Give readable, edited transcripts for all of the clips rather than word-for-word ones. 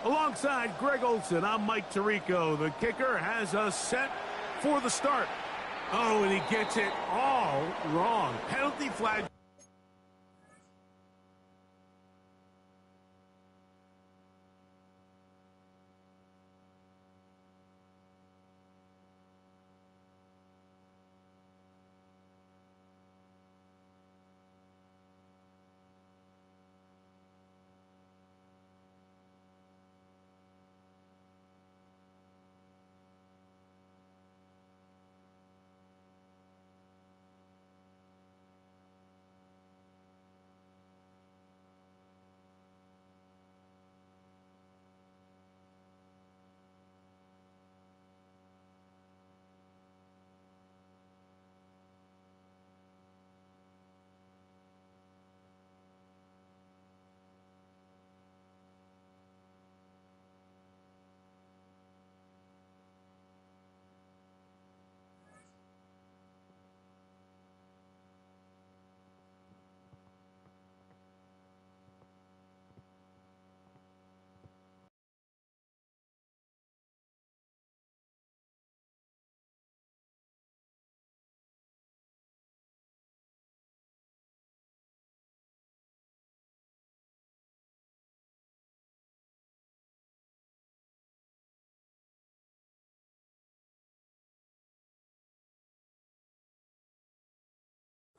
Alongside Greg Olson, I'm Mike Tirico. The kicker has us set for the start. Oh, and he gets it all wrong. Penalty flag.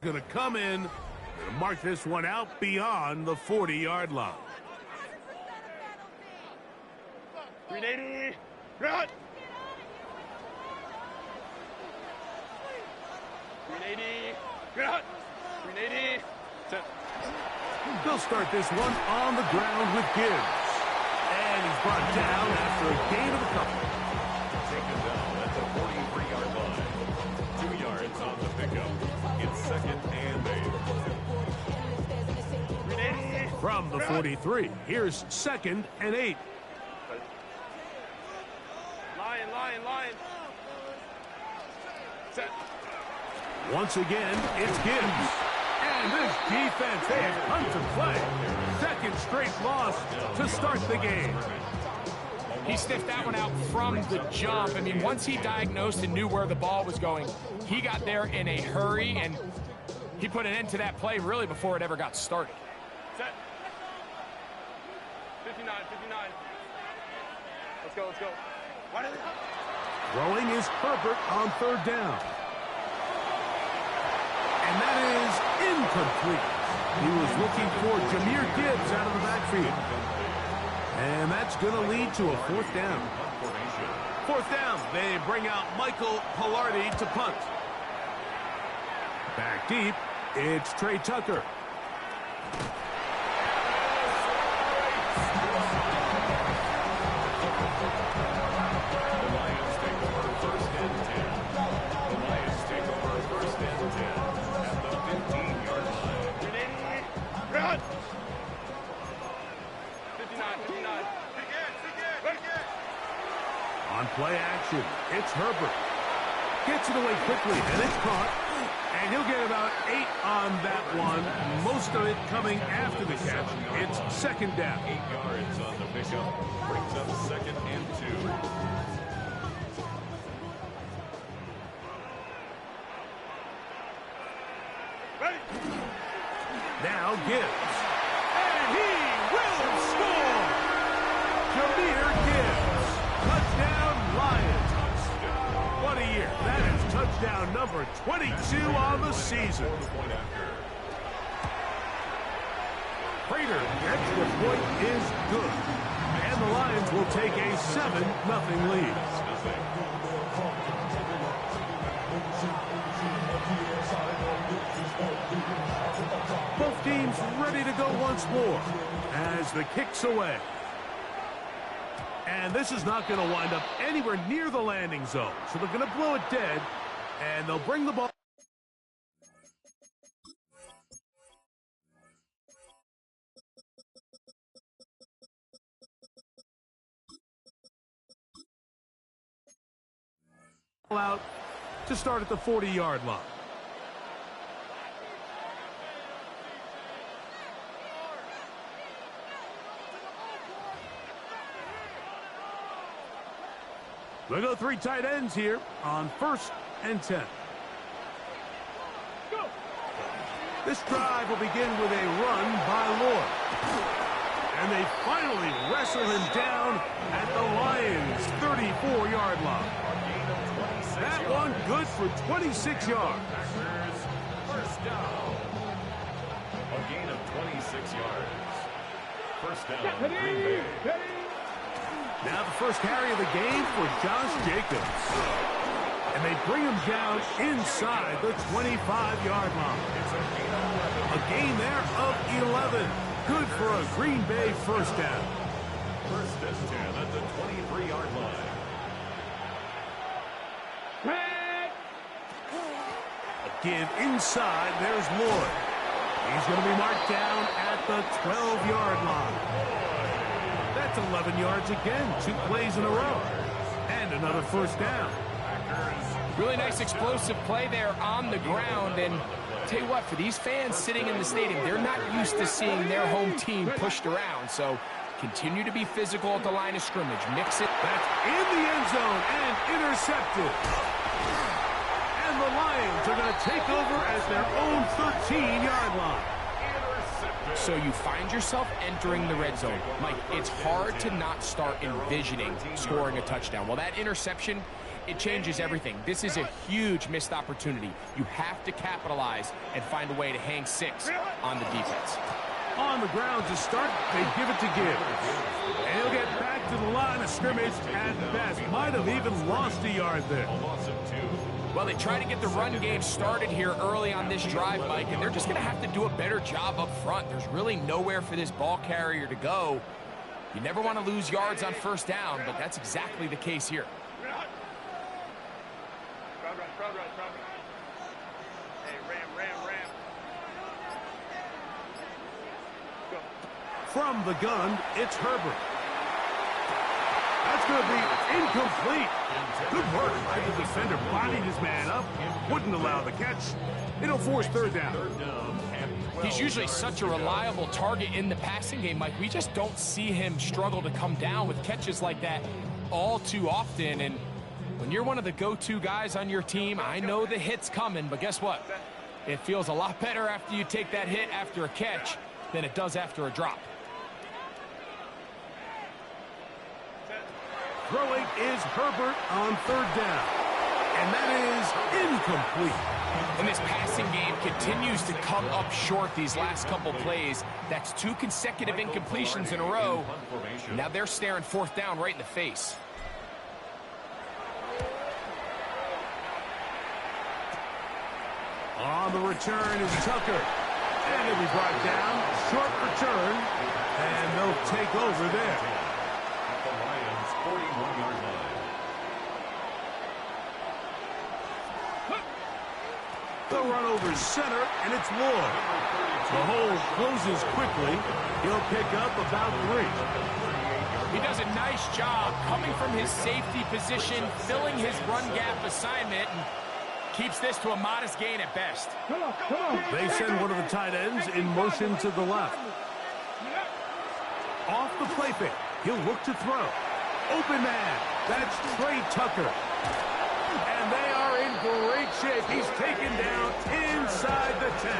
Going to come in and mark this one out beyond the 40-yard line. 380, run! 380, run! 380, set. They'll start this one on the ground with Gibbs. And he's brought down after a gain of a couple. Taken down at the 43-yard line. 2 yards on the pickup. It's second and 8. From the 43, here's second and 8. Lion. Set. Once again, it's Gibbs. And this defense, they have come to play. Second straight loss to start the game. He sniffed that one out from the jump. I mean, once he diagnosed and knew where the ball was going, he got there in a hurry, and he put an end to that play really before it ever got started. Set. 59. Let's go. Throwing is Herbert on third down. And that is incomplete. He was looking for Jahmyr Gibbs out of the backfield. And that's going to lead to a fourth down. Fourth down, they bring out Michael Palardy to punt. Back deep, it's Trey Tucker. On play action, it's Herbert. Gets it away quickly, and it's caught. And he'll get about 8 on that one. Most of it coming after the catch. It's second down. 8 yards on the pickup. Brings up second and 2. Ready. Now Gibbs. And he will score! Jahmyr Gibbs. Touchdown, Lions. What a year. That is touchdown number 22 on the season. Prater, the extra point is good. And the Lions will take a 7-0 lead. Both teams ready to go once more as the kick's away. And this is not going to wind up anywhere near the landing zone. So they're going to blow it dead, and they'll bring the ball. Out to start at the 40-yard line. They'll go 3 tight ends here on 1st and 10. This drive will begin with a run by Lord. And they finally wrestle him down at the Lions' 34-yard line. That one good for 26 yards. First down. A gain of 26 yards. First down, Green Bay. Now the first carry of the game for Josh Jacobs. And they bring him down inside the 25-yard line. A gain there of 11. Good for a Green Bay first down. First and 10 at the 23-yard line. Give inside. There's Lloyd. He's going to be marked down at the 12-yard line. That's 11 yards again. 2 plays in a row. And another first down. Really nice explosive play there on the ground. And tell you what, for these fans sitting in the stadium, they're not used to seeing their home team pushed around. So continue to be physical at the line of scrimmage. Mix it. That's in the end zone and intercepted. And the Lions are going to take over at their own 13-yard line. So you find yourself entering the red zone. Mike, it's hard to not start envisioning scoring a touchdown. Well, that interception, it changes everything. This is a huge missed opportunity. You have to capitalize and find a way to hang 6 on the defense. On the ground to start, they give it to Gibbs. And he'll get back to the line of scrimmage at best. Might have even lost a yard there. Well, they try to get the run game started here early on this drive, Mike, and they're just going to have to do a better job up front. There's really nowhere for this ball carrier to go. You never want to lose yards on first down, but that's exactly the case here. Hey, ram. Go. From the gun, it's Herbert. That's going to be incomplete. Good work by the defender. Bodied his man up. Wouldn't allow the catch. It'll force third down. He's usually such a reliable target in the passing game, Mike. We just don't see him struggle to come down with catches like that all too often. And when you're one of the go-to guys on your team, I know the hit's coming, but guess what? It feels a lot better after you take that hit after a catch than it does after a drop. Throwing is Herbert on third down. And that is incomplete. And this passing game continues to come up short these last couple plays. That's 2 consecutive incompletions in a row. Now they're staring fourth down right in the face. On the return is Tucker. And he'll be brought down. Short return. And they'll take over there. At the Lions' 41-yard line. They'll run over center, and it's Lloyd. The hole closes quickly. He'll pick up about 3. He does a nice job coming from his safety position, filling his run gap assignment, and keeps this to a modest gain at best. They send one of the tight ends in motion to the left. Off the play fake. He'll look to throw. Open man. That's Trey Tucker. And they are in great shape. He's taken down inside the 10.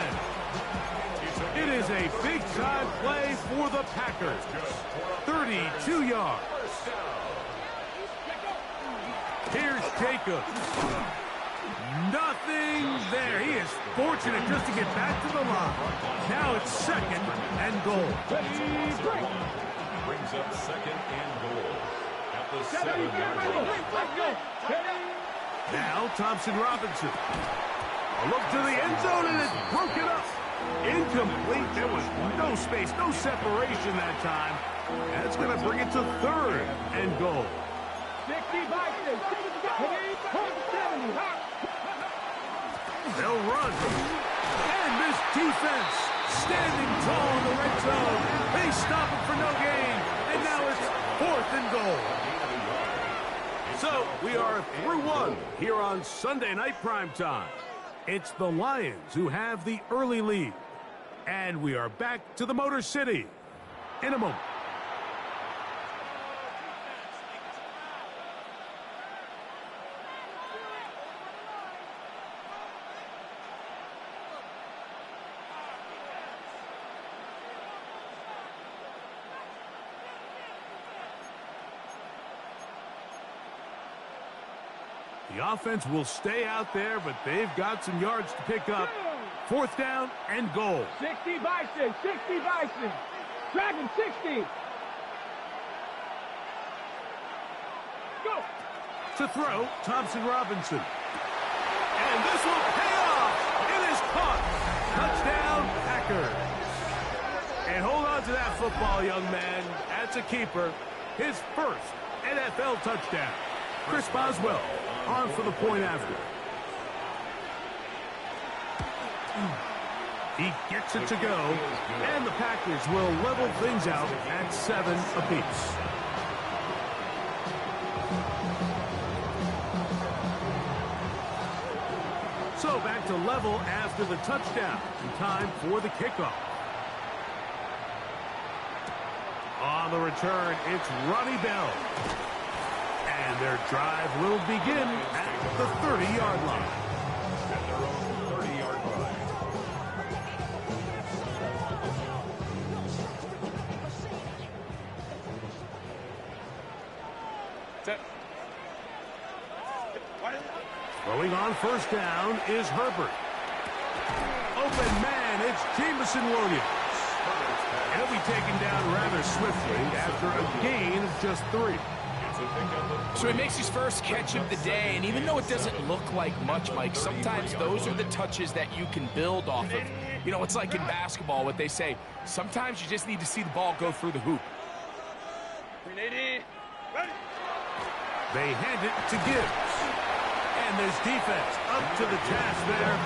It is a big-time play for the Packers. 32 yards. Here's Jacobs. Nothing there. He is fortunate just to get back to the line. Now it's second and goal. Brings up second and goal at the 7-yard line. Now Thompson Robinson. A look to the end zone, and it's broken up. Incomplete. There was no space, no separation that time. That's going to bring it to third and goal. They'll run. And this defense standing tall in the red zone. They stop it for no gain. And now it's fourth and goal. So we are through one here on Sunday Night Primetime. It's the Lions who have the early lead. And we are back to the Motor City in a moment. The offense will stay out there, but they've got some yards to pick up. 4th down and goal. 60 Bison, 60 Bison. Dragon 60. Go. To throw, Thompson Robinson. And this will pay off. It is caught. Touchdown, Packers. And hold on to that football, young man. That's a keeper. His first NFL touchdown. Chris Boswell on for the point after. He gets it to go, and the Packers will level things out at 7 apiece. So back to level after the touchdown. Time for the kickoff. On the return, it's Ronnie Bell. And their drive will begin at the 30-yard line. At their own 30-yard line. Set. Throwing on 1st down is Herbert. Open man, it's Jameson Williams. He'll be taken down rather swiftly after a gain of just 3. So he makes his first catch of the day, and even though it doesn't look like much, Mike, sometimes those are the touches that you can build off of. You know, it's like in basketball, what they say, sometimes you just need to see the ball go through the hoop. Ready. They hand it to Gibbs. And there's defense up to the task there.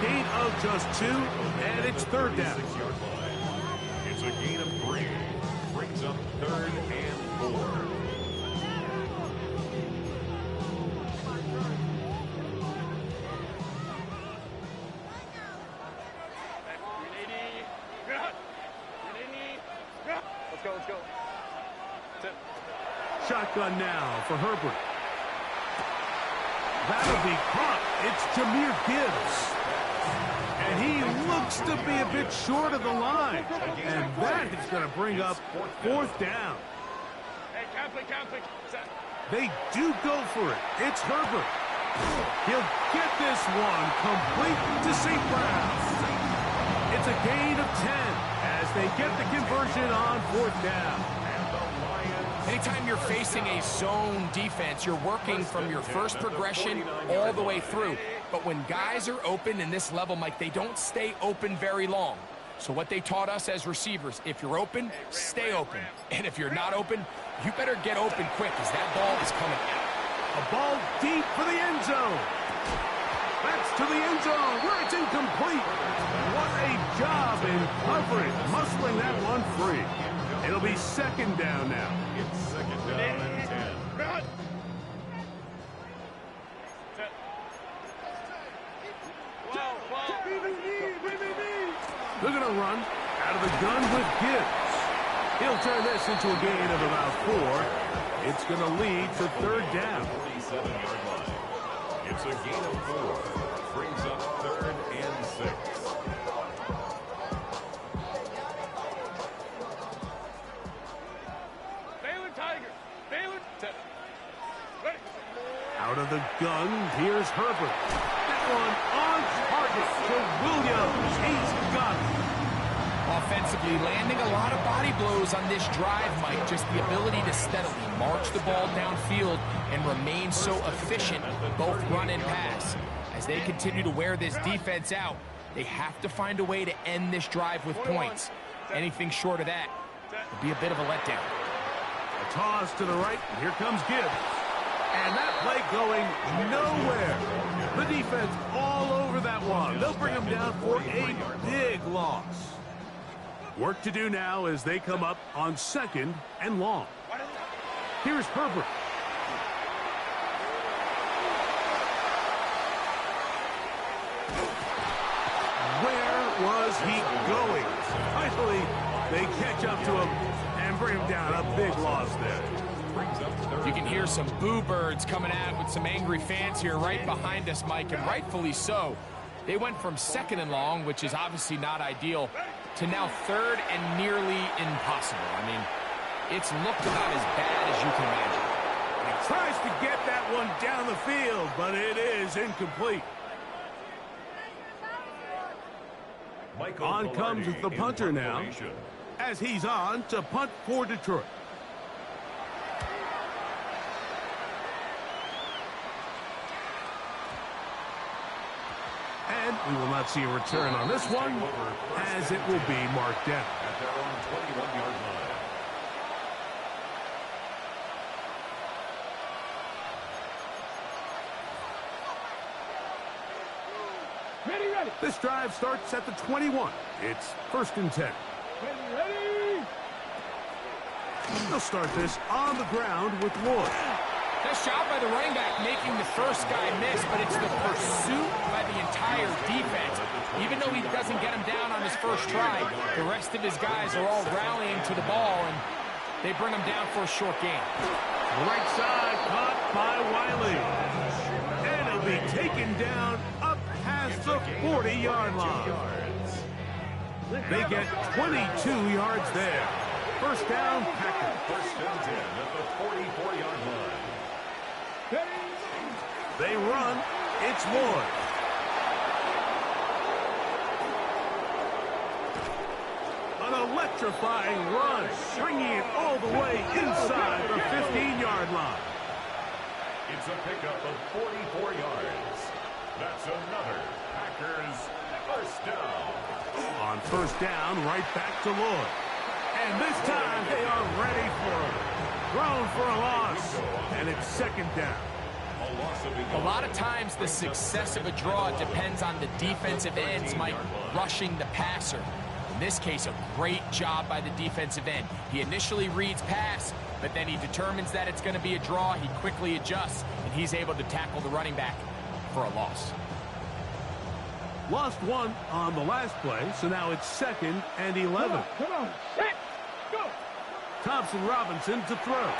Gain of just 2, and it's 3rd down. It's a gain of 3. Brings up 3rd and 4. Let's go. Set. Shotgun now for Herbert. That'll be caught. It's Jahmyr Gibbs. And he looks to be a bit short of the line. And that is going to bring up 4th down. Hey, Catholic. Set. They do go for it. It's Herbert. He'll get this one complete to St. Brown. It's a gain of 10 as they get the conversion on 4th down. Anytime you're facing a zone defense, you're working from your first progression all the way through. But when guys are open in this level, Mike, they don't stay open very long. So what they taught us as receivers, if you're open, stay open. And if you're not open, you better get open quick because that ball is coming out. A ball deep for the end zone. That's to the end zone where it's incomplete. What a job in covering, muscling that one free. It'll be 2nd down now. It's 2nd down and 10. Run. Set. They're going to run out of the gun with Gibbs. He'll turn this into a gain of about 4. It's going to lead to 3rd down. 47-yard line. It's a gain of 4. Brings up 3rd and 6. Out of the gun, here's Herbert. That one on target to Williams. He's got it. Offensively, landing a lot of body blows on this drive, Mike. Just the ability to steadily march the ball downfield and remain so efficient, both run and pass. As they continue to wear this defense out, they have to find a way to end this drive with points. Anything short of that would be a bit of a letdown. A toss to the right, and here comes Gibbs. And that play going nowhere. The defense all over that one. They'll bring him down for a big loss. Work to do now as they come up on 2nd and long. Here's Herbert. Where was he going? Finally, they catch up to him and bring him down. A big loss there. You can hear some boo birds coming out with some angry fans here right behind us, Mike, and rightfully so. They went from 2nd and long, which is obviously not ideal, to now 3rd and nearly impossible. I mean, it's looked about as bad as you can imagine. He tries to get that one down the field, but it is incomplete. Michael On comes Velarde the in punter punt now, formation. as he's on to punt for Detroit. And we will not see a return on this one, as it will be marked down. At their own 21-yard line. Ready, ready. This drive starts at the 21. It's 1st and 10. Ready, ready. They'll start this on the ground with Lloyd. Nice job by the running back making the first guy miss, but it's the pursuit by the entire defense. Even though he doesn't get him down on his first try, the rest of his guys are all rallying to the ball, and they bring him down for a short gain. Right side caught by Wiley. And he'll be taken down up past the 40-yard line. They get 22 yards there. First down, Packers. First and 10 at the 44-yard line. They run. It's Lloyd. An electrifying run, bringing it all the way inside the 15-yard line. It's a pickup of 44 yards. That's another Packers first down. On first down, right back to Lloyd. And this time, they are ready for it. Thrown for a loss, and it's 2nd down. A loss of A lot of times the success of a draw depends on the defensive ends, Mike, rushing the passer. In this case, a great job by the defensive end. He initially reads pass, but then he determines that it's going to be a draw. He quickly adjusts, and he's able to tackle the running back for a loss. Lost one on the last play, so now it's 2nd and 11. Come on, set, go. Thompson Robinson to throw.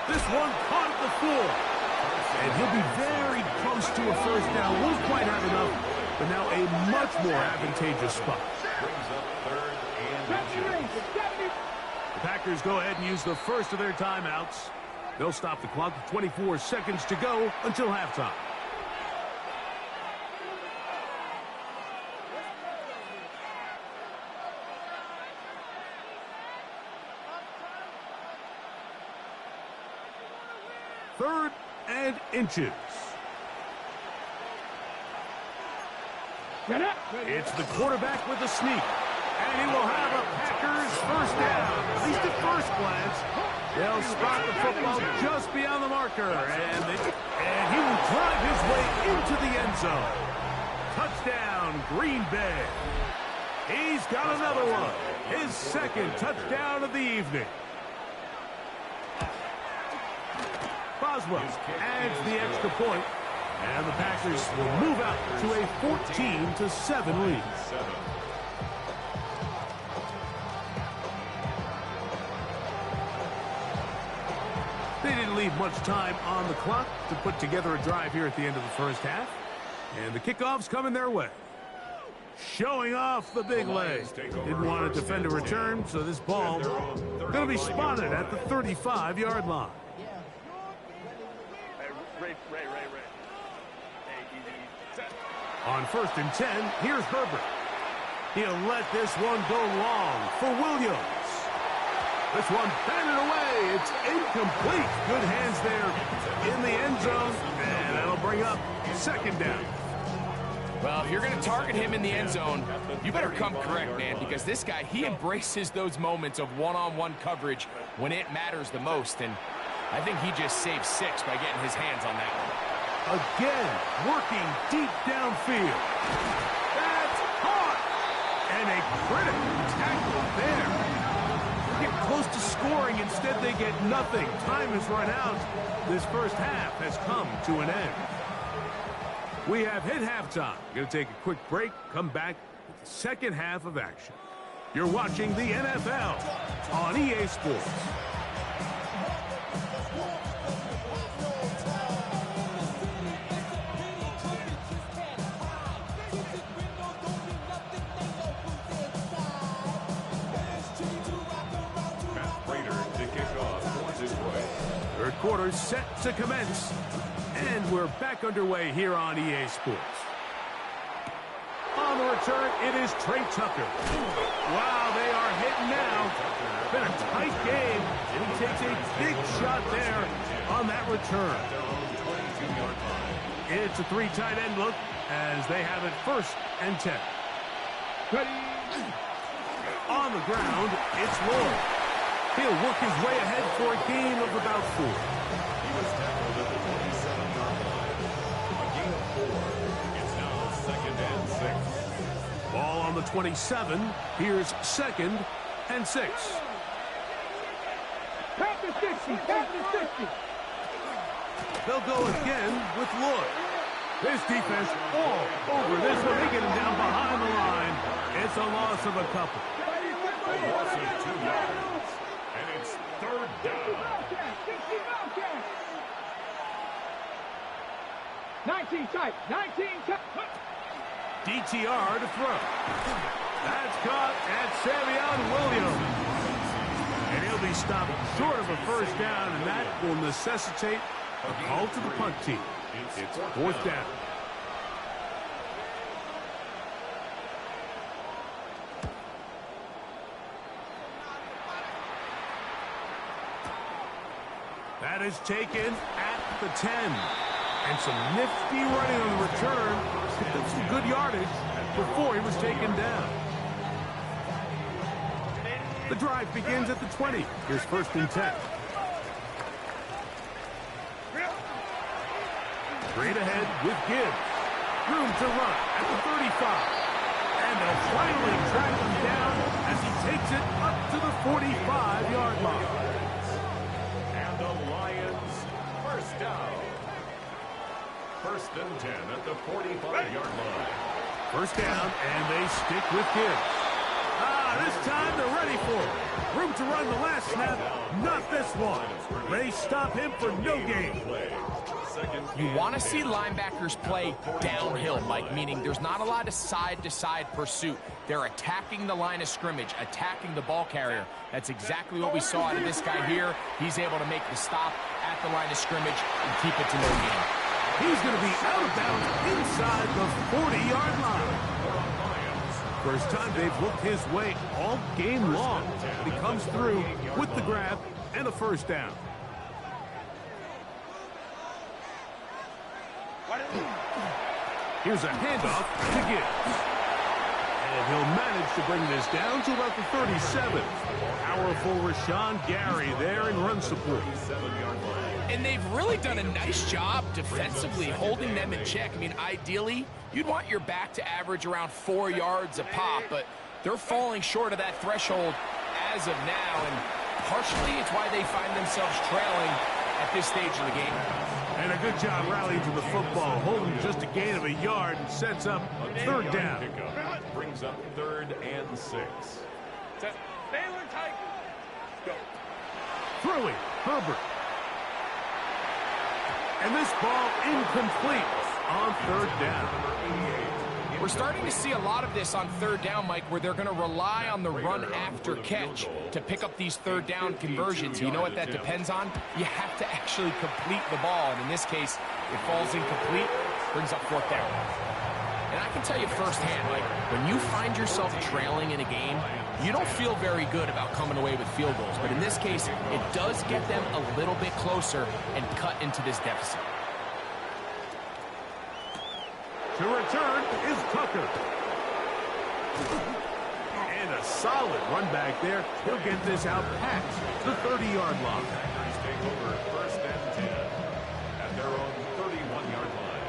This one caught at the 4. And he'll be very close to a first down. Won't quite have enough, but now a much more advantageous spot. brings up 3rd and 10. The Packers go ahead and use the first of their timeouts. They'll stop the clock with 24 seconds to go until halftime. Third and inches. It's the quarterback with the sneak. And he will have a Packers first down. At least at first glance. They'll spot the football just beyond the marker. And he will drive his way into the end zone. Touchdown, Green Bay. He's got another one. His 2nd touchdown of the evening. Boswell adds the extra point, and the Packers will move out to a 14-7 lead. They didn't leave much time on the clock to put together a drive here at the end of the first half, and the kickoff's coming their way. Showing off the big leg. Didn't want to defend a return, so this ball going to be spotted at the 35-yard line. Ray. Hey, easy. Set. On 1st and 10, here's Herbert. He'll let this one go long for Williams. This one batted away. It's incomplete. Good hands there in the end zone, and that'll bring up 2nd down. Well, if you're going to target him in the end zone, you better come correct, man, because this guy, he embraces those moments of one-on-one coverage when it matters the most, and I think he just saved 6 by getting his hands on that one. Again, working deep downfield. That's caught! And a critical tackle there. They get close to scoring. Instead, they get nothing. Time has run out. This first half has come to an end. We have hit halftime. Going to take a quick break, come back with the second half of action. You're watching the NFL on EA Sports. quarter set to commence. And we're back underway here on EA Sports. On the return, it is Trey Tucker. Wow, they are hitting now. Been a tight game, and he takes a big shot there on that return. It's a 3 tight end look as they have it 1st and 10. On the ground, it's Lloyd. He'll work his way ahead for a gain of about 4. He was tackled at the 27-yard line. A gain of 4. It's now 2nd and 6. Ball on the 27. Here's 2nd and 6. Pass to 60. Pass to 60. They'll go again with Lloyd. This defense all over this one. They get him down behind the line. It's a loss of a couple. A loss of 2 yards. And it's 3rd down. 19 tight. 19 tight. DTR to throw. That's caught at Savion Williams. And he'll be stopped short of a 1st down, and that will necessitate a call to the punt team. It's 4th down. That is taken at the 10. And some nifty running on the return. Picked up some good yardage before he was taken down. The drive begins at the 20. Here's 1st and 10. Straight ahead with Gibbs. Room to run at the 35. And they'll finally track him down as he takes it up to the 45-yard line. And the Lions 1st down. 1st and 10 at the 45-yard line. 1st down, and they stick with Gibbs. This time they're ready for it. Room to run the last snap, not this one. They stop him for no gain. You want to see linebackers play downhill, Mike, meaning there's not a lot of side-to-side pursuit. They're attacking the line of scrimmage, attacking the ball carrier. That's exactly what we saw out of this guy here. He's able to make the stop at the line of scrimmage and keep it to no gain. He's going to be out of bounds inside the 40-yard line. First time they've looked his way all game long. He comes through with the grab and a 1st down. Here's a handoff to Gibbs. And he'll manage to bring this down to about the 37. Powerful Rashawn Gary there in run support. And they've really done a nice job defensively holding them in check. I mean, ideally, you'd want your back to average around 4 yards a pop, but they're falling short of that threshold as of now, and partially it's why they find themselves trailing at this stage of the game. And a good job rallying to the football, holding just a gain of a yard and sets up 3rd down. Brings up 3rd and 6. Baylor Tigers. Go. Throwing, Herbert. And this ball incomplete on 3rd down. We're starting to see a lot of this on 3rd down, Mike, where they're going to rely on the run after catch to pick up these 3rd down conversions. You know what that depends on? You have to actually complete the ball, and in this case, it falls incomplete, brings up 4th down. And I can tell you firsthand, like, when you find yourself trailing in a game, you don't feel very good about coming away with field goals. But in this case, it does get them a little bit closer and cut into this deficit. To return is Tucker. And a solid run back there. He'll get this out past the 30-yard line. Packers take over 1st and 10 at their own 31-yard line.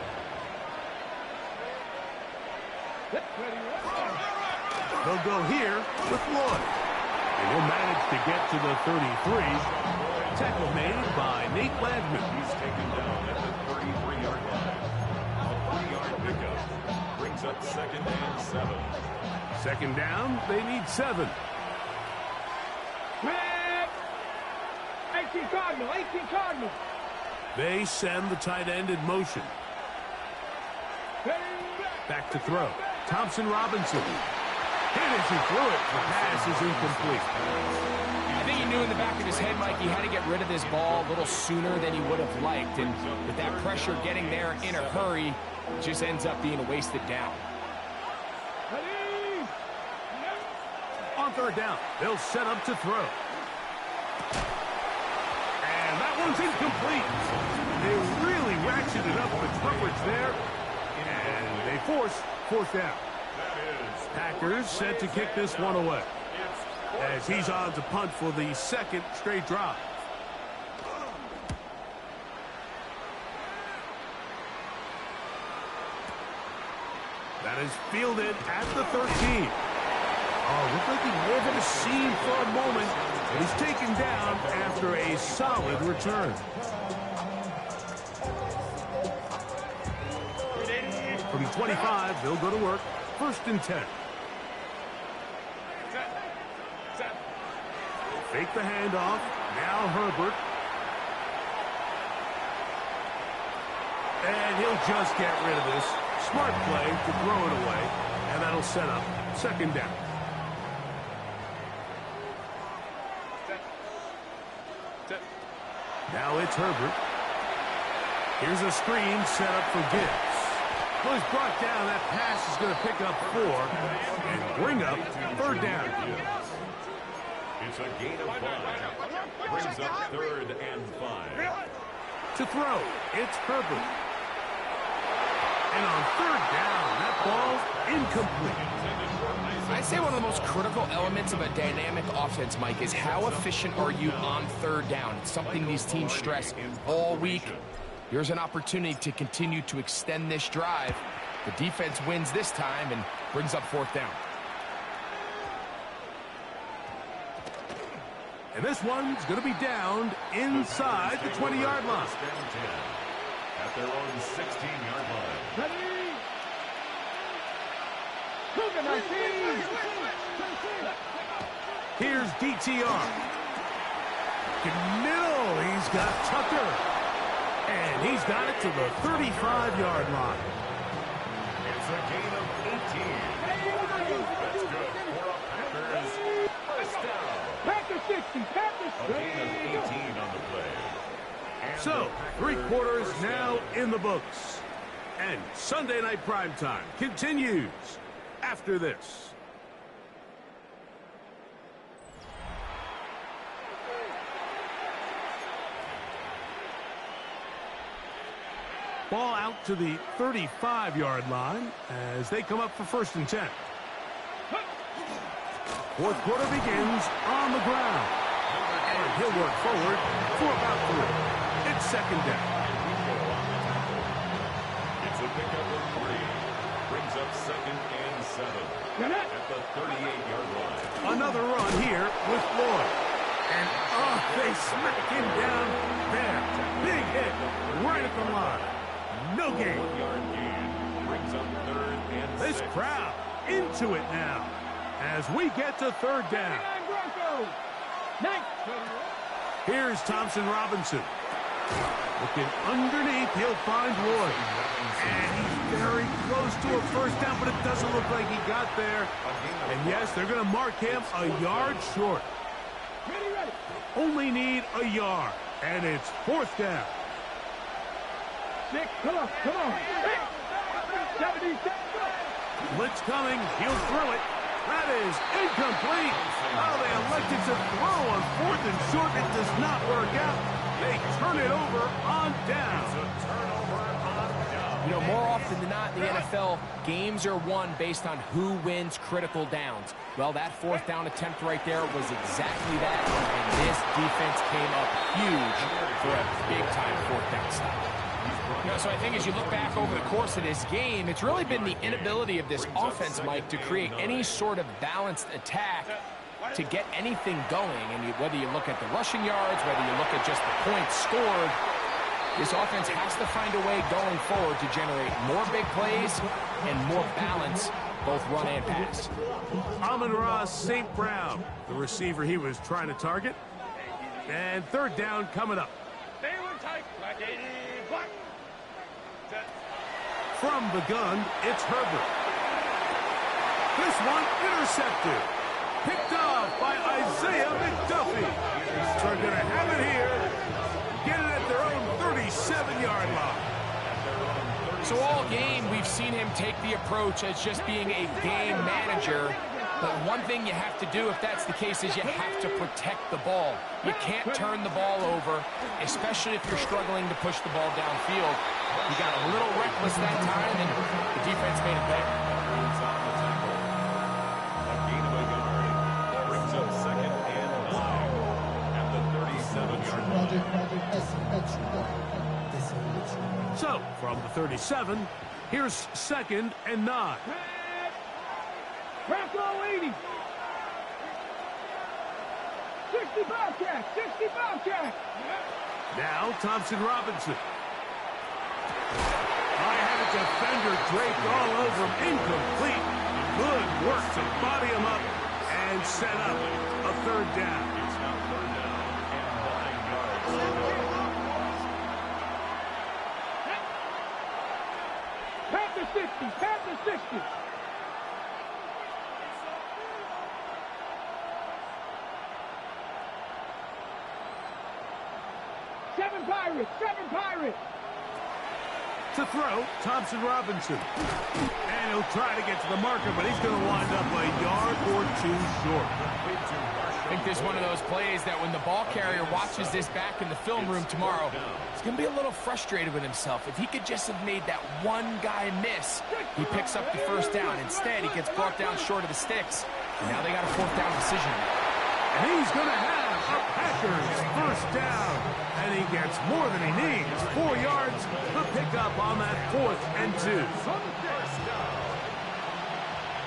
They'll go here with Lloyd. And he'll manage to get to the 33. Tackle made by Nate Landman. He's taken down at the 33-yard line. A 3-yard pickup brings up 2nd and 7. 2nd down, they need 7. 18 Cardinal, 18 Cardinal. They send the tight end in motion. Back to throw. Thompson Robinson. Hit as he threw it. The pass is incomplete. I think he knew in the back of his head, Mike, he had to get rid of this ball a little sooner than he would have liked. And with that pressure getting there in a hurry, it just ends up being a wasted down. On third down, they'll set up to throw. And that one's incomplete. They really ratcheted up the coverage there. And they force fourth down. Packers set to kick this one away, as he's on to punt for the second straight drive. That is fielded at the 13. Oh, looked like he over the seam for a moment. He's taken down after a solid return. From 25, they'll go to work. 1st and 10. Fake the handoff. Now Herbert. And he'll just get rid of this. Smart play to throw it away. And that'll set up 2nd down. Now it's Herbert. Here's a screen set up for Gibbs. Well, he's brought down. That pass is going to pick up 4 and bring up 3rd down. It's a gain of 5. Brings up 3rd and 5. To throw, it's Herbert. And on 3rd down, that ball's incomplete. I'd say one of the most critical elements of a dynamic offense, Mike, is how efficient are you on 3rd down. It's something these teams stress all week. Here's an opportunity to continue to extend this drive. The defense wins this time and brings up 4th down. And this one's going to be downed inside the 20-yard line. At their own 16-yard line. Ready? Cougar 19. Here's DTR. Middle, he's got Tucker. And he's got it to the 35-yard line. It's a gain of 18. That's good for a Packers 1st down. Packers 60. Packers A gain of 18 on the play. And So, 3 quarters now in the books. And Sunday Night Primetime continues after this. Ball out to the 35-yard line as they come up for 1st and 10. 4th quarter begins on the ground. And he'll work forward for about 3. It's 2nd down. It's a pickup of 3. Brings up 2nd and 7. At the 38-yard line. Another run here with Floyd. And, they smack him down there. Big hit right at the line. No gain. 1-yard gain. Brings up 3rd and 6. This crowd into it now as we get to 3rd down. Here's Thompson Robinson. Looking underneath, he'll find Lloyd. And he's very close to a 1st down, but it doesn't look like he got there. And yes, they're going to mark him a yard short. Only need a yard, and it's 4th down. 6, come on. 70, Blitz coming, he'll throw it. That is incomplete. Oh, they elected to throw on 4th and short. It does not work out. They turn it over on down. You know, more often than not in the NFL, games are won based on who wins critical downs. Well, that 4th down attempt right there was exactly that, and this defense came up huge for a big-time 4th down stop. You know, so I think as you look back over the course of this game, it's really been the inability of this offense, Mike, to create any sort of balanced attack to get anything going. And whether you look at the rushing yards, whether you look at just the points scored, this offense has to find a way going forward to generate more big plays and more balance, both run and pass. Amon-Ra St. Brown, the receiver he was trying to target. And 3rd down coming up. From the gun, it's Herbert. This one intercepted. Picked off by Isaiah McDuffie. So they're going to have it here. Get it at their own 37-yard line. So all game, we've seen him take the approach as just being a game manager. But one thing you have to do if that's the case is you have to protect the ball. You can't turn the ball over, especially if you're struggling to push the ball downfield. He got a little reckless that time, and the defense made it pay. A gain of a yard. Brings up second and 9 at the 37-yard line. So, from the 37, here's second and 9. Bronco 80. 65 catch. 65 catch. Now, Thompson Robinson. I had a defender draped all over him. Incomplete. Good work to body him up and set up a third down. It's now third down and 9 yards to go. Panther 60. Panther 60. Seven Pirates. Seven Pirates. To throw, Thompson Robinson. And he'll try to get to the marker, but he's going to wind up a yard or two short. I think this is one of those plays that when the ball carrier watches this back in the film room tomorrow, he's going to be a little frustrated with himself. If he could just have made that one guy miss, he picks up the first down. Instead, he gets brought down short of the sticks. And now they got a fourth down decision. And he's going to have a Packers first down. And he gets more than he needs. 4 yards to pick up on that 4th and 2. First down.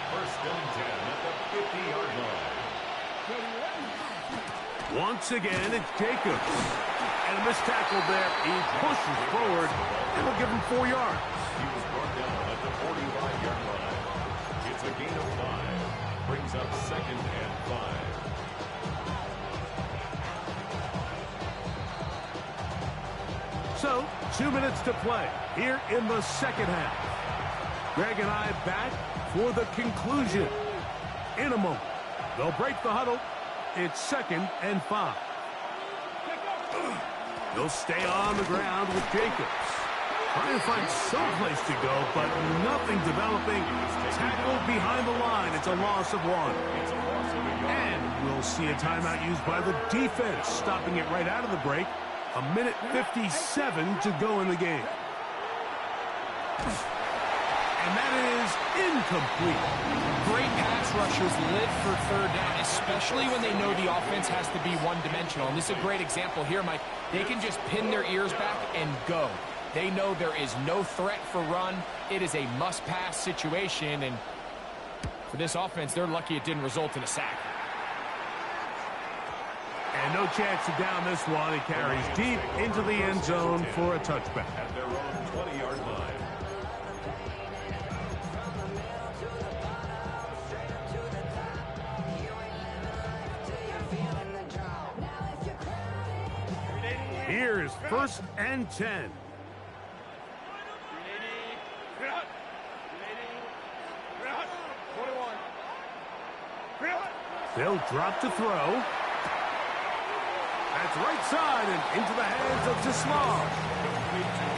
First and 10 at the 50-yard line. Once again, it's Jacobs. And a missed tackle there. He pushes forward. It'll give him 4 yards. He was brought down at the 45-yard line. It's a gain of 5. Brings up second and 5. So, 2 minutes to play here in the second half. Greg and I back for the conclusion. In a moment, they'll break the huddle. It's second and 5. They'll stay on the ground with Jacobs. Trying to find some place to go, but nothing developing. Tackled behind the line. It's a loss of 1. And we'll see a timeout used by the defense, stopping it right out of the break. A minute 57 to go in the game. And that is incomplete. Great pass rushers live for third down, especially when they know the offense has to be one-dimensional. And this is a great example here, Mike. They can just pin their ears back and go. They know there is no threat for run. It is a must-pass situation. And for this offense, they're lucky it didn't result in a sack. And no chance to down this one. He carries deep into the end zone for a touchback. At their own 20-yard line. Here's first and 10. They'll drop to throw. That's right side and into the hands of Tismar.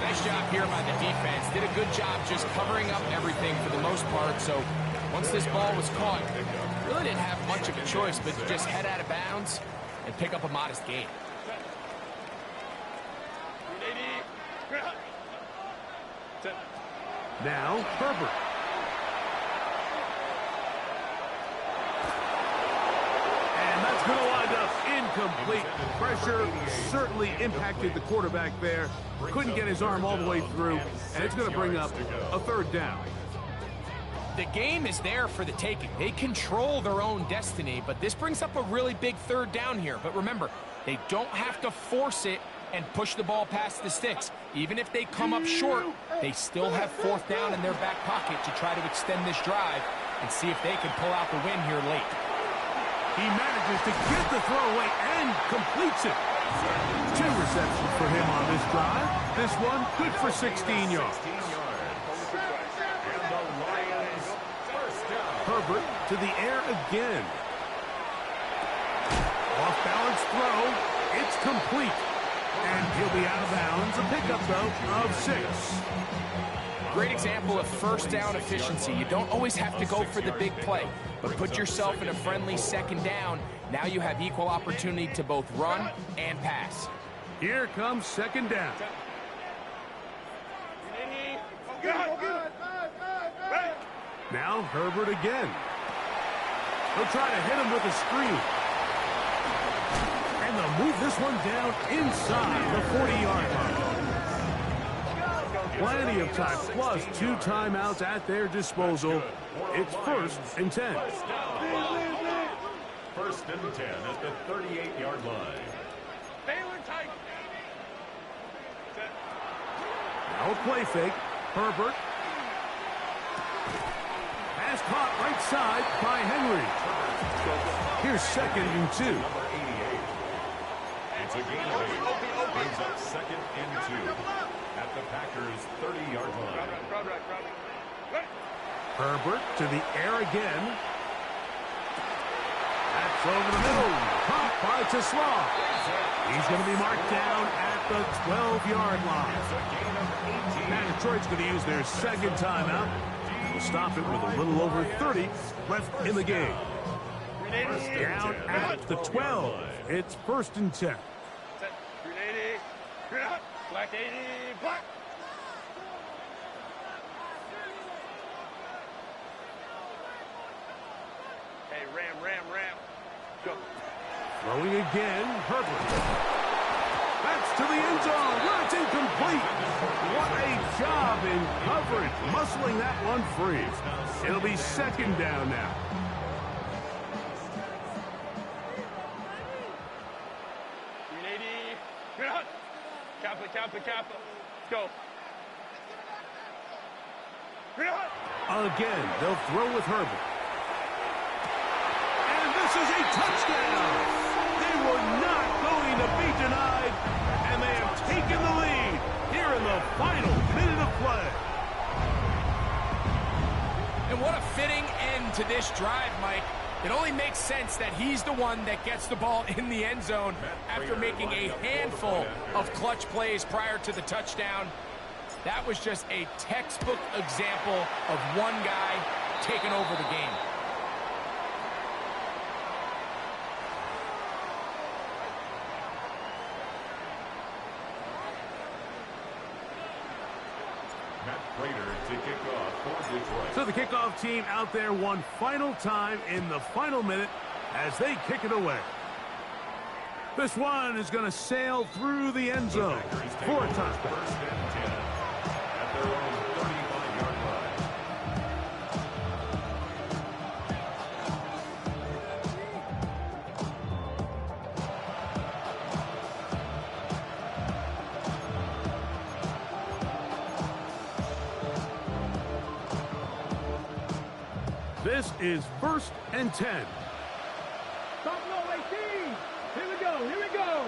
Nice job here by the defense. Did a good job just covering up everything for the most part. So once this ball was caught, really didn't have much of a choice but to just head out of bounds and pick up a modest gain. Now Herbert. And that's going to wind up incomplete. Pressure certainly impacted the quarterback there. Couldn't get his arm all the way through. And it's going to bring up a third down. The game is there for the taking. They control their own destiny, but this brings up a really big third down here. But remember, they don't have to force it and push the ball past the sticks. Even if they come up short, they still have fourth down in their back pocket to try to extend this drive and see if they can pull out the win here late. He manages to get the throwaway and completes it. 2 receptions for him on this drive. This one good for 16 yards. And the Lions first down. Herbert to the air again. Off-balance throw. It's complete. And he'll be out of bounds. A pickup, though, of 6. Great example of first down efficiency. You don't always have to go for the big play, but put yourself in a friendly second down. Now you have equal opportunity to both run and pass. Here comes second down. Now Herbert again. He'll try to hit him with a screen. And they'll move this one down inside the 40-yard line. Plenty of time, plus 2 timeouts at their disposal. It's 1st and 10. First and 10 at the 38-yard line. Baylor Tigers. Now a play fake. Herbert. Pass caught right side by Henry. Here's 2nd and 2. It's a gain of 8. Brings up 2nd and 2 at the Packers' 30-yard line. Herbert to the air again. That's over the middle. Caught by Tesla. He's going to be marked down at the 12-yard line. Now Detroit's going to use their 2nd timeout. We'll stop it with a little over 30 left in the game. Down at the 12. It's 1st and 10. Black 80, black. Hey, ram. Go. Throwing again, Herbert. That's to the end zone. Where it's incomplete. What a job in coverage, muscling that one free. It'll be 2nd down now. Kappa. Go. Again, they'll throw with Herbert. And this is a touchdown. They were not going to be denied, and they have taken the lead here in the final minute of play. And what a fitting end to this drive, Mike. It only makes sense that he's the one that gets the ball in the end zone after making a handful of clutch plays prior to the touchdown. That was just a textbook example of one guy taking over the game. So the kickoff team out there one final time in the final minute as they kick it away. This one is going to sail through the end zone for a touchdown. 1st and 10 at their own 35-yard line. This is 1st and 10. Buffalo 18. Here we go.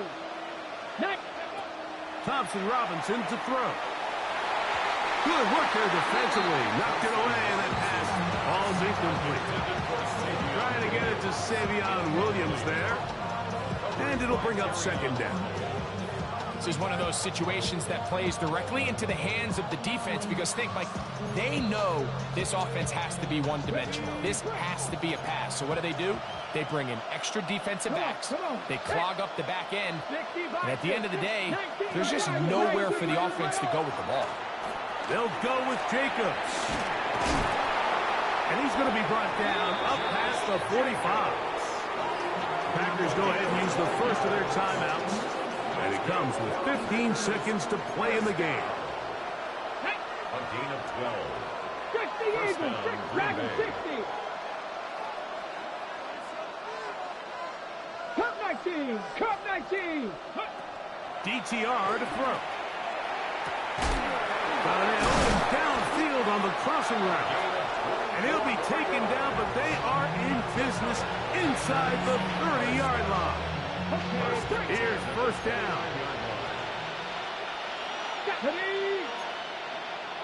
Next. Thompson Robinson to throw. Good work there defensively. Knocked it away, and that pass falls incomplete. Trying to get it to Savion Williams there. And it'll bring up 2nd down. This is one of those situations that plays directly into the hands of the defense because think, Mike, they know this offense has to be one-dimensional. This has to be a pass. So what do? They bring in extra defensive backs. They clog up the back end. And at the end of the day, there's just nowhere for the offense to go with the ball. They'll go with Jacobs. And he's going to be brought down up past the 45. Packers go ahead and use the first of their timeouts. And it comes with 15 seconds to play in the game. A gain of 12. 60 Eagles, 6 Dragons, 60. Cup 19. DTR to throw. Got an open downfield on the crossing route. And he'll be taken down, but they are in business inside the 30-yard line. Here's 1st down.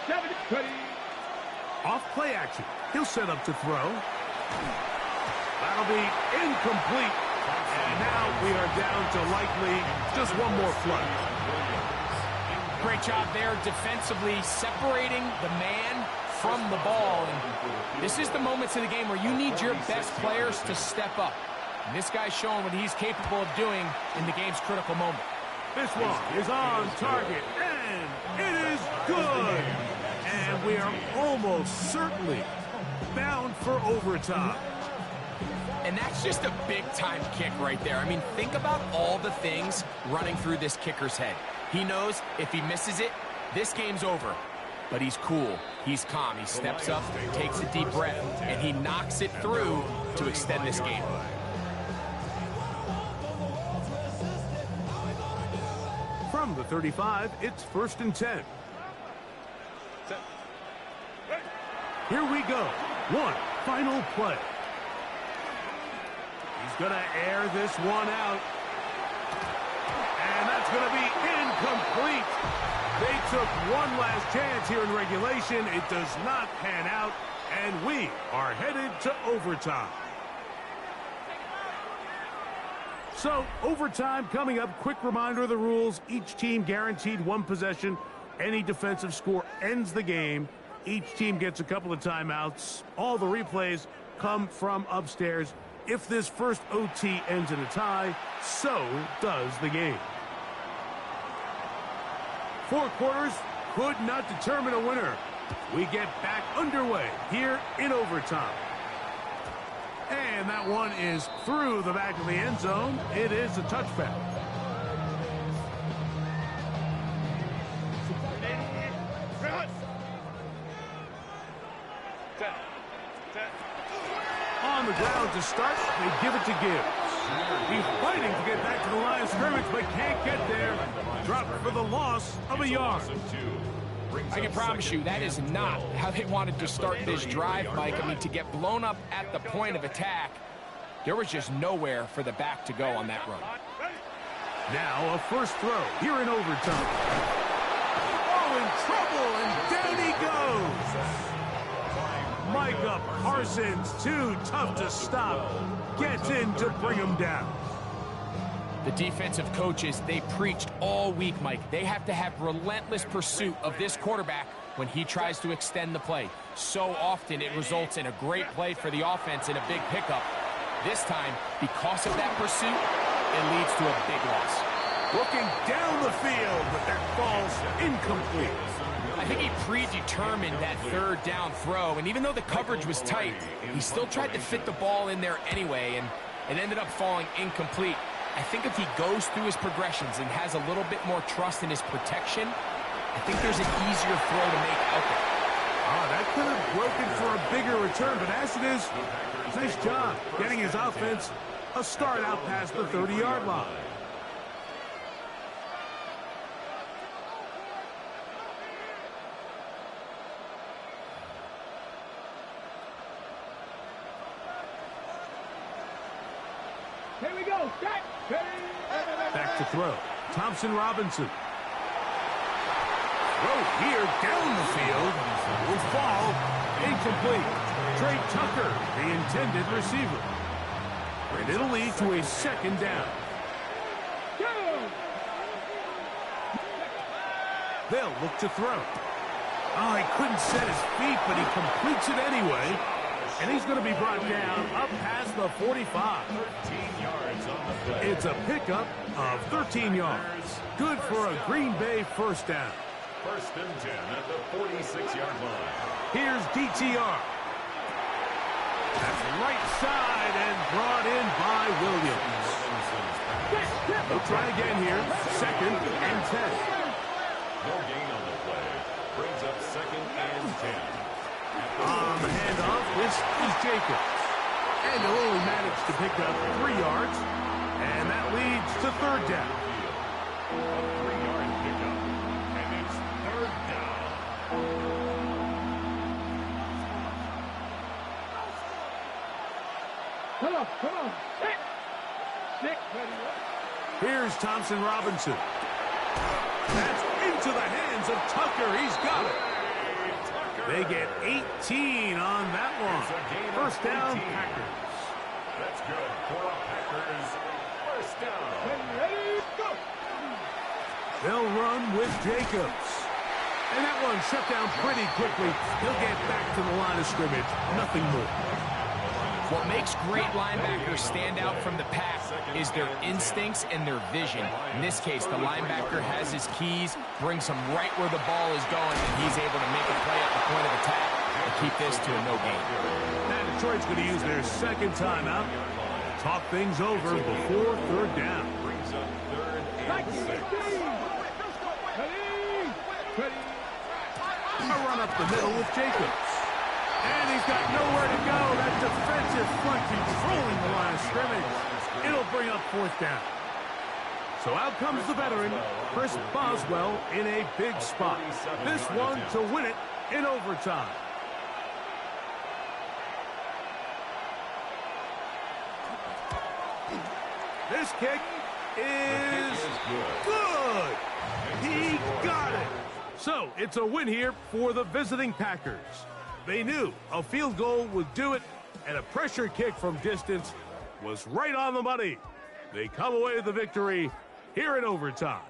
70. Off play action. He'll set up to throw. That'll be incomplete. And now we are down to likely just one more play. Great job there defensively, separating the man from the ball. And this is the moments of the game where you need your best players to step up. And this guy's showing what he's capable of doing in the game's critical moment. This one is on target, and it is good. And we are almost certainly bound for overtime. And that's just a big-time kick right there. I mean, think about all the things running through this kicker's head. He knows if he misses it, this game's over. But he's cool. He's calm. He steps up, takes a deep breath, and he knocks it through to extend this game. From the 35, it's 1st and 10. Here we go. One final play. He's going to air this one out. And that's going to be incomplete. They took one last chance here in regulation. It does not pan out. And we are headed to overtime. So, overtime coming up. Quick reminder of the rules. Each team guaranteed one possession. Any defensive score ends the game. Each team gets a couple of timeouts. All the replays come from upstairs. If this first OT ends in a tie, so does the game. 4 quarters could not determine a winner. We get back underway here in overtime. And that one is through the back of the end zone. It is a touchback. On the ground to start, they give it to Gibbs. He's fighting to get back to the line of scrimmage, but can't get there. Dropped for the loss of a yard. I can promise you that is not how they wanted to start this drive, Mike. I mean, to get blown up at the point of attack, there was just nowhere for the back to go on that run. Now a first throw here in overtime. Oh, in trouble, and down he goes. Micah Parsons, too tough to stop. Gets in to bring him down. The defensive coaches, they preached all week, Mike. They have to have relentless pursuit of this quarterback when he tries to extend the play. So often it results in a great play for the offense and a big pickup. This time, because of that pursuit, it leads to a big loss. Looking down the field, but that falls incomplete. I think he predetermined that third down throw, and even though the coverage was tight, he still tried to fit the ball in there anyway, and it ended up falling incomplete. I think if he goes through his progressions and has a little bit more trust in his protection, I think there's an easier throw to make out there. Oh, that could have broken for a bigger return, but as it is, nice job getting his offense a start out past the 30-yard line. Here we go. Set. Back to throw. Thompson Robinson. Throw here down the field. Will fall. Incomplete. Trey Tucker, the intended receiver. And it'll lead to a second down. They'll look to throw. Oh, he couldn't set his feet, but he completes it anyway. And he's going to be brought down up past the 45. 13 yards on the play. It's a pickup of 13 yards. Good for a Green Bay first down. 1st and 10 at the 46-yard line. Here's DTR. That's right side and brought in by Williams. They'll try again here. 2nd and 10. No gain on the play. Brings up 2nd and 10. On the handoff, this is Jacobs. And they'll only manage to pick up 3 yards. And that leads to 3rd down. A 3-yard pickup. And it's 3rd down. Come on. Six. Ready. Here's Thompson Robinson. That's into the hands of Tucker. He's got it. They get 18 on that one. First down, Packers. That's good for a Packers first down. Ready, go. They'll run with Jacobs. And that one shut down pretty quickly. He'll get back to the line of scrimmage. Nothing more. What makes great linebackers stand out from the pack is their instincts and their vision. In this case, the linebacker has his keys, brings him right where the ball is going, and he's able to make a play at the point of attack and keep this to a no gain. Now Detroit's going to use their second timeout. Talk things over before third down. Brings up third Back and to 6. 15. Ready. A run up the middle with Jacobs. And he's got nowhere to go. That defensive front controlling the line of scrimmage. It'll bring up fourth down. So out comes the veteran, Chris Boswell, in a big spot. This one to win it in overtime. This kick is good. He got it. So it's a win here for the visiting Packers. They knew a field goal would do it, and a pressure kick from distance was right on the money. They come away with the victory here in overtime.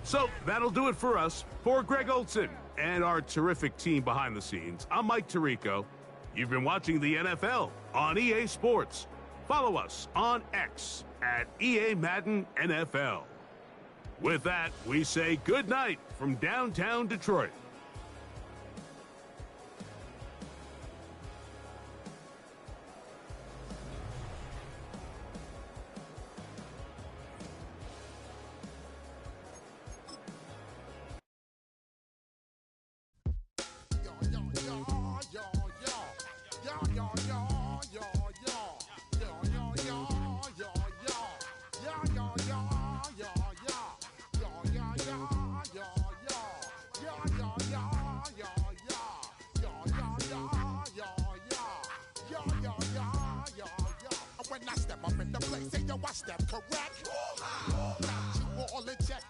So that'll do it for us. For Greg Olson and our terrific team behind the scenes, I'm Mike Tirico. You've been watching the NFL on EA Sports. Follow us on X at EA Madden NFL. With that, we say good night from downtown Detroit. When I step up in the place, say yo, I step correct. Got you all in check.